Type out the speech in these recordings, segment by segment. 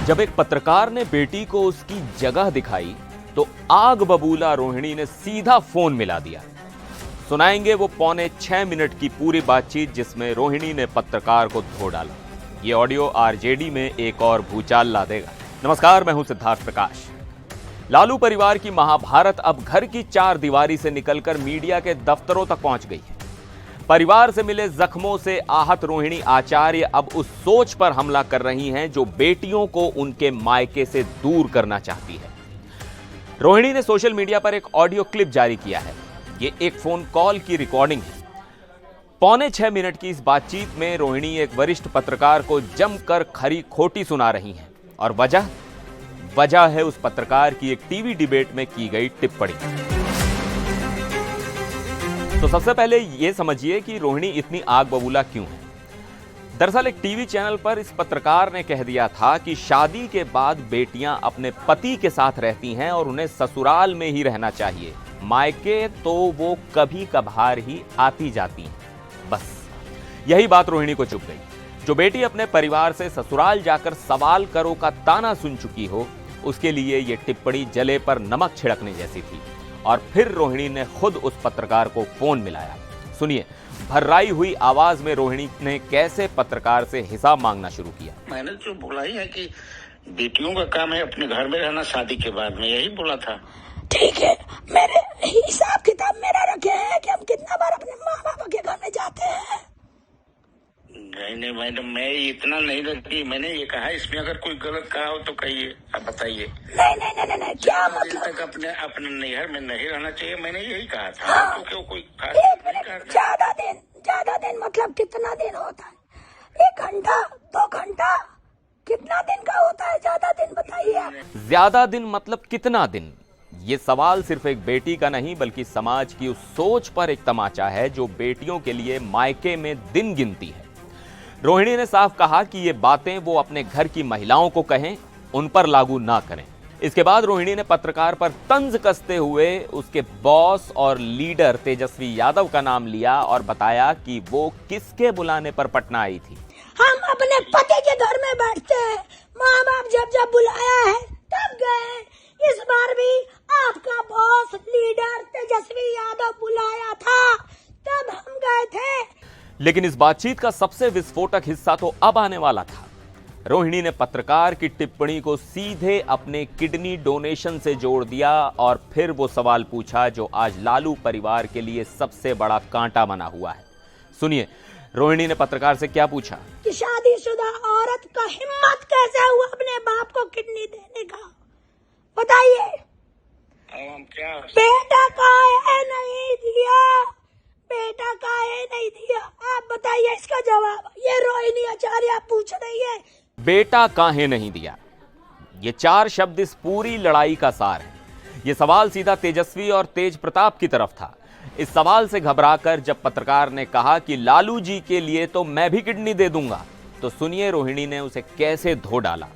जब एक पत्रकार ने बेटी को उसकी जगह दिखाई तो आग बबूला रोहिणी ने सीधा फोन मिला दिया। सुनाएंगे वो 6.25 मिनट की पूरी बातचीत जिसमें रोहिणी ने पत्रकार को धो डाला। ये ऑडियो आरजेडी में एक और भूचाल ला देगा। नमस्कार, मैं हूं सिद्धार्थ प्रकाश। लालू परिवार की महाभारत अब घर की चार दीवारी से निकलकर मीडिया के दफ्तरों तक पहुंच गई है। परिवार से मिले जख्मों से आहत रोहिणी आचार्य अब उस सोच पर हमला कर रही हैं जो बेटियों को उनके मायके से दूर करना चाहती है। रोहिणी ने सोशल मीडिया पर एक ऑडियो क्लिप जारी किया है। ये एक फोन कॉल की रिकॉर्डिंग है। 6.25 मिनट की इस बातचीत में रोहिणी एक वरिष्ठ पत्रकार को जमकर खरी खोटी सुना रही हैं और वजह है उस पत्रकार की एक टीवी डिबेट में की गई टिप्पणी। तो सबसे पहले यह समझिए कि रोहिणी इतनी आग बबूला क्यों है। दरअसल एक टीवी चैनल पर इस पत्रकार ने कह दिया था कि शादी के बाद बेटियां अपने पति के साथ रहती हैं और उन्हें ससुराल में ही रहना चाहिए, मायके तो वो कभी कभार ही आती जाती हैं। बस यही बात रोहिणी को चुभ गई। जो बेटी अपने परिवार से ससुराल जाकर सवाल करो का ताना सुन चुकी हो, उसके लिए ये टिप्पणी जले पर नमक छिड़कने जैसी थी। और फिर रोहिणी ने खुद उस पत्रकार को फोन मिलाया। सुनिए, भर्राई हुई आवाज में रोहिणी ने कैसे पत्रकार से हिसाब मांगना शुरू किया। मैंने जो बोला ही है कि बेटियों का काम है अपने घर में रहना, शादी के बाद में यही बोला था। ठीक है, मेरे हिसाब किताब मेरा रखे हैं कि हम कितना बार अपने माँ बाप के घर में जाते हैं। नहीं मैडम, मैं इतना नहीं रखी। मैंने ये कहा इसमें अगर कोई गलत कहा हो तो कहिए, आप बताइए। नहीं, क्या मतलब? तक अपने नैहर में नहीं रहना चाहिए, मैंने यही कहा था। हाँ। तो क्यों कोई ज्यादा दिन मतलब कितना दिन होता है? 1 घंटा, 2 घंटा, कितना दिन का होता है? ज्यादा दिन बताइए आप। ज्यादा दिन मतलब कितना दिन? ये सवाल सिर्फ एक बेटी का नहीं बल्कि समाज की उस सोच पर एक तमाचा है जो बेटियों के लिए मायके में दिन गिनती है। रोहिणी ने साफ कहा कि ये बातें वो अपने घर की महिलाओं को कहें, उन पर लागू ना करें। इसके बाद रोहिणी ने पत्रकार पर तंज कसते हुए उसके बॉस और लीडर तेजस्वी यादव का नाम लिया और बताया कि वो किसके बुलाने पर पटना आई थी। हम अपने पति के घर में बैठते हैं, माँ बाप जब बुलाया है तब गए। इस बार भी आपका बॉस लीडर तेजस्वी यादव बुलाया था, तब हम गए थे। लेकिन इस बातचीत का सबसे विस्फोटक हिस्सा तो अब आने वाला था। रोहिणी ने पत्रकार की टिप्पणी को सीधे अपने किडनी डोनेशन से जोड़ दिया और फिर वो सवाल पूछा जो आज लालू परिवार के लिए सबसे बड़ा कांटा बना हुआ है। सुनिए, रोहिणी ने पत्रकार से क्या पूछा कि शादीशुदा औरत का हिम्मत कैसे हुआ अपने बाप को किडनी देने का? बताइए। क्या बेटा काहे नहीं दिया? बेटा काहे नहीं दिया? आप बताइए इसका जवाब। ये रोहिणी आचार्य पूछ रही है, बेटा काहे नहीं दिया। ये 4 शब्द इस पूरी लड़ाई का सार है। ये सवाल सीधा तेजस्वी और तेज प्रताप की तरफ था। इस सवाल से घबराकर जब पत्रकार ने कहा कि लालू जी के लिए तो मैं भी किडनी दे दूंगा, तो सुनिए रोहिणी ने उसे कैसे धो डाला।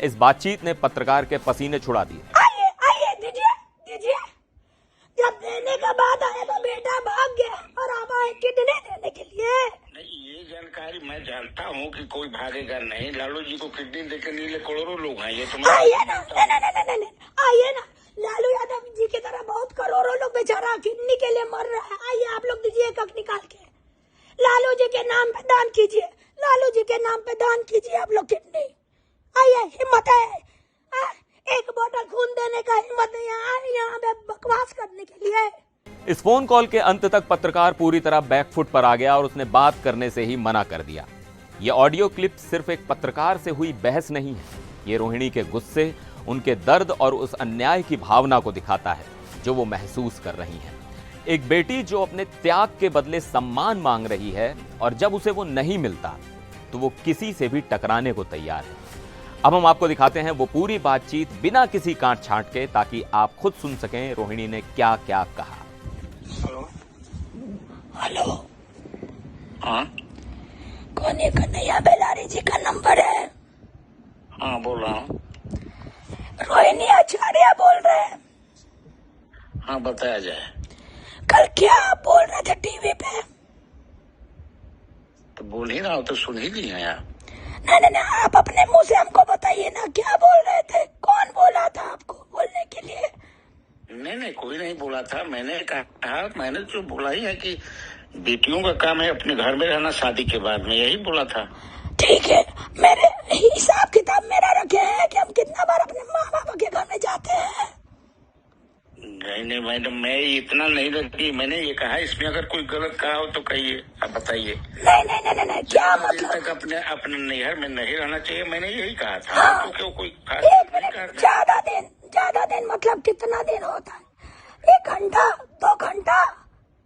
इस बातचीत ने पत्रकार के पसीने छुड़ा दिए। आइए दीजिए। जब देने का बात आया तो बेटा भाग गया और आप आए किडनी देने के लिए। नहीं, ये जानकारी मैं जानता हूँ कि कोई भागेगा नहीं। लालू जी को किडनी देकर नीले करोड़ों लोग हैं। ये तो आइए ना, लालू यादव जी की तरह बहुत करोड़ों लोग बेचारा किडनी के लिए मर रहा है। आइए आप लोग दीजिए एक निकाल के, लालू जी के नाम पे दान कीजिए, लालू जी के नाम पे दान कीजिए आप लोग किडनी। आइए, हिम्मत है। एक बोतल खून देने का हिम्मत नहीं है यहाँ पे बकवास करने के लिए। इस फोन कॉल के अंत तक पत्रकार पूरी तरह बैकफुट पर आ गया और उसने बात करने से ही मना कर दिया। यह ऑडियो क्लिप सिर्फ एक पत्रकार से हुई बहस नहीं है, ये रोहिणी के गुस्से, उनके दर्द और उस अन्याय की भावना को दिखाता है जो वो महसूस कर रही हैं। एक बेटी जो अपने त्याग के बदले सम्मान मांग रही है और जब उसे वो नहीं मिलता तो वो किसी से भी टकराने को तैयार है। अब हम आपको दिखाते हैं वो पूरी बातचीत बिना किसी काट छांट के, ताकि आप खुद सुन सकें रोहिणी ने क्या क्या कहा। हेलो। हाँ, कौन? ये कन्हैया बेलारी जी का नंबर है? हाँ बोल रहा हूँ। रोहिणी आचार्य बोल रहे हैं? हाँ, बताया जाए। कल क्या आप बोल रहे थे टीवी पे? तो बोल ही रहा हूँ, तो सुन ही ली है यार। नहीं, आप अपने मुंह से हमको बताइए ना, क्या बोल रहे थे, कौन बोला था आपको बोलने के लिए? नहीं, कोई नहीं बोला था। मैंने कहा, मैंने जो बोला ही है कि बेटियों का काम है अपने घर में रहना शादी के बाद में, यही बोला था। ठीक है, मेरे हिसाब किताब मेरा रखे हैं कि हम कितना बार अपने माँ बाप के घर में जाते हैं। नहीं मैडम, मैं इतना नहीं रखी। मैंने ये कहा इसमें अगर कोई गलत कहा हो तो कहिए, आप बताइए। नहीं, क्या मतलब? तक अपने नैहर में नहीं रहना चाहिए, मैंने यही कहा था। हाँ, तो क्यों कोई खास एक नहीं मिनट, कहा? ज्यादा दिन मतलब कितना दिन होता है? 1 घंटा, 2 घंटा,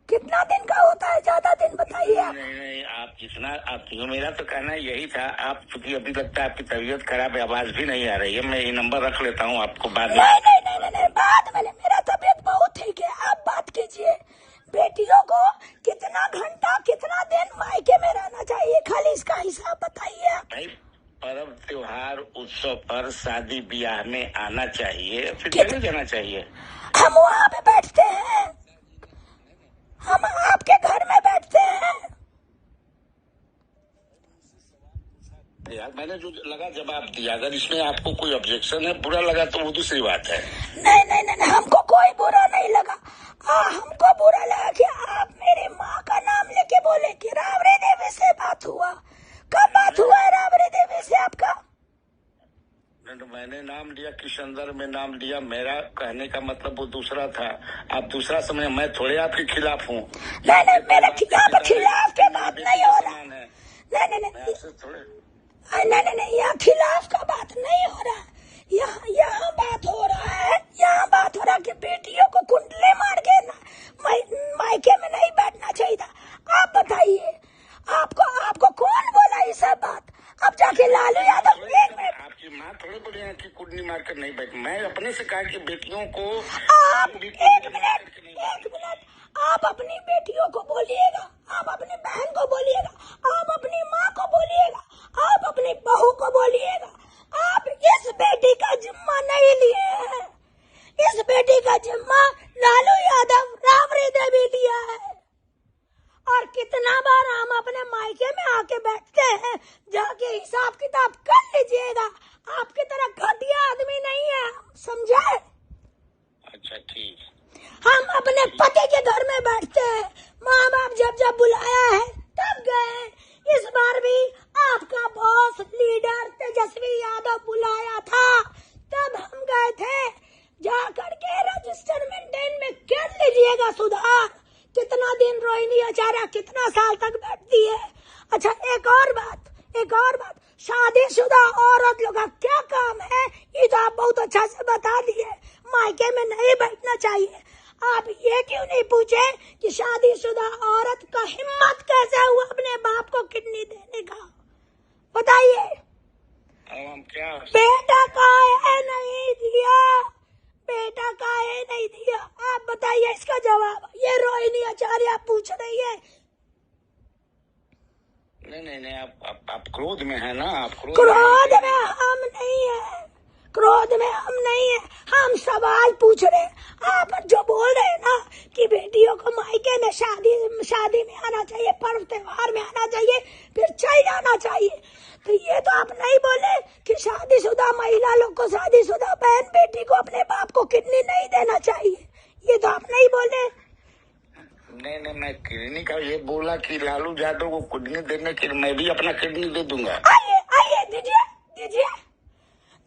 कितना दिन का होता है? ज्यादा दिन बताइए आप। नहीं, आप जितना आप मेरा तो कहना यही था। आप चूंकि अभी लगता है आपकी तबीयत खराब है, आवाज भी नहीं आ रही है, मैं ये नंबर रख लेता हूँ आपको बाद में। नहीं, बाद में मेरा तबीयत बहुत ठीक है, आप बात कीजिए। बेटियों को कितना घंटा, कितना दिन मायके में रहना चाहिए, खाली इसका हिसाब बताइए आप। भाई, पर्व त्योहार उत्सव पर शादी ब्याह में आना चाहिए, फिर चले जाना चाहिए। हम वहाँ पे बैठते हैं, हम आपके घर में बैठते हैं। यार, मैंने जो लगा जवाब दिया। अगर इसमें आपको कोई ऑब्जेक्शन है, बुरा लगा तो वो दूसरी बात है। नहीं, हमको कोई बुरा नहीं लगा। हमको बुरा लगा कि आप मेरी माँ का नाम लेके बोले कि राबड़ी देवी से बात हुआ। कब बात हुआ है राबड़ी देवी से आपका? मैंने नाम लिया, किशनदर में नाम लिया। मेरा कहने का मतलब वो दूसरा था, आप दूसरा समझे। मैं थोड़े आपके खिलाफ हूँ। नहीं, मेरे खिलाफ के बात नहीं हो रहा। नहीं, यहाँ खिलाफ का बात नहीं हो रहा। यहाँ बात हो रहा है, कि बेटियों को कुंडले मार के मायके में नहीं बैठना चाहिए था। आप बताइए, आपको कौन बोला ये सब बात? अब जाके लालू यादव, एक मिनट, आपकी माँ थोड़े बोले हैं कि कुंडली मार कर नहीं बैठ। मैं अपने से कहा कि बेटियों को आप एक मिनट, आप अपनी बेटियों को बोलिएगा, आप अपनी बहन को बोलिएगा, आप अपनी माँ को बोलिएगा, आप अपनी बहू को बोलिएगा। आप इस बेटी का जिम्मा नहीं लिए हैं। इस बेटी का जिम्मा लालू यादव, राबड़ी देवी लिया है। और कितना बार हम अपने मायके में आके बैठते हैं, जाके हिसाब किताब कर लीजिएगा। आपकी तरह घटिया आदमी नहीं है, समझे? अच्छा, ठीक। हम अपने पति के घर में बैठते हैं, माँ बाप जब बुलाया है तब गए। इस बार भी आपका बॉस लीडर तेजस्वी यादव बुलाया था, तब हम गए थे। जा करके रजिस्टर मेंटेन में कर लीजिएगा सुधार। कितना दिन रोहिणी आचार्य कितना साल तक बैठती है? अच्छा, एक और बात, शादीशुदा औरत लोग का क्या काम है, ये तो आप बहुत अच्छा से बता दिए। मायके में नहीं बैठना चाहिए। आप ये क्यों नहीं पूछे कि शादीशुदा औरत का हिम्मत कैसे हुआ अपने बाप को किडनी देने का? बताइए। क्या बेटा काहे नहीं दिया? आप बताइए इसका जवाब। ये रोहिणी आचार्य पूछ रही है। नहीं, आप क्रोध में है ना? आप क्रोध में हम नहीं है, हम सवाल पूछ रहे। आप जो बोल रहे हैं ना कि बेटियों को मायके में शादी में आना चाहिए, पर्व त्योहार में आना चाहिए, फिर चल जाना चाहिए, तो ये तो आप नहीं बोले कि शादीशुदा महिला लोग को, शादीशुदा बहन बेटी को अपने बाप को किडनी नहीं देना चाहिए। ये तो आप नहीं बोले। नहीं, मैं किडनी का ये बोला कि लालू यादव को किडनी देने के लिए मैं भी अपना किडनी दे दूंगा। आइए दीजिए।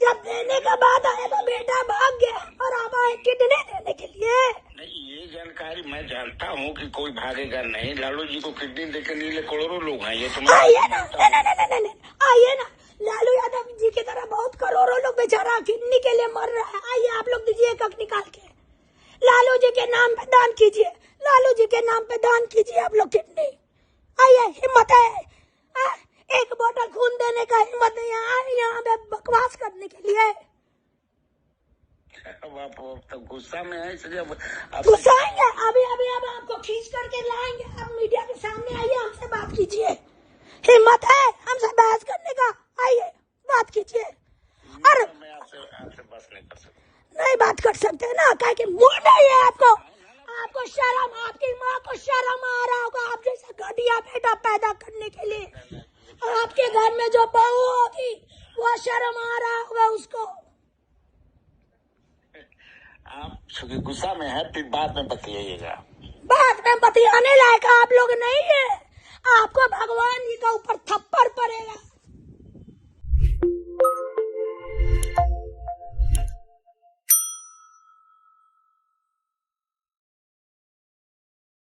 जब देने का बात आया तो बेटा भाग गया और आप आए किडनी देने के लिए। नहीं, ये जानकारी मैं जानता हूँ कि कोई भागेगा नहीं। लालू जी को किडनी देकर नीले करोड़ों लोग हैं। ये तो आइए ना, आइए ना, लालू यादव जी की तरह बहुत करोड़ों लोग बेचारा किडनी के लिए मर रहा है। आइए, आप लोग दीजिए कक निकाल के, लालू जी के नाम पे दान कीजिए, लालू जी के नाम पे दान कीजिए आप लोग किडनी। आइए, हिम्मत है, एक बोतल खून देने का हिम्मत नहीं है यहाँ पे बकवास करने के लिए। आप तब गुस्सा में है, इसलिए गुस्सा आएंगे। अभी अब आपको खींच करके लाएंगे। आप मीडिया के सामने आइए, हमसे बात कीजिए। हिम्मत है हमसे बहस करने का? आइए, बात कीजिए। और मैं आपसे बस नहीं कर सकता। नहीं बात कर सकते ना, क्या कि मूड नहीं है आपको शर्म, आपकी माँ को शर्म आ रहा होगा आप जैसा घटिया बेटा पैदा करने के लिए। आपके घर में जो बहू होगी वो शर्म आ रहा होगा उसको। आप चूंकि गुस्सा में है, फिर बाद में बतियाइएगा। बाद में बतियाने लायक आप लोग नहीं है। आपको भगवान जी का ऊपर थप्पड़ पड़ेगा।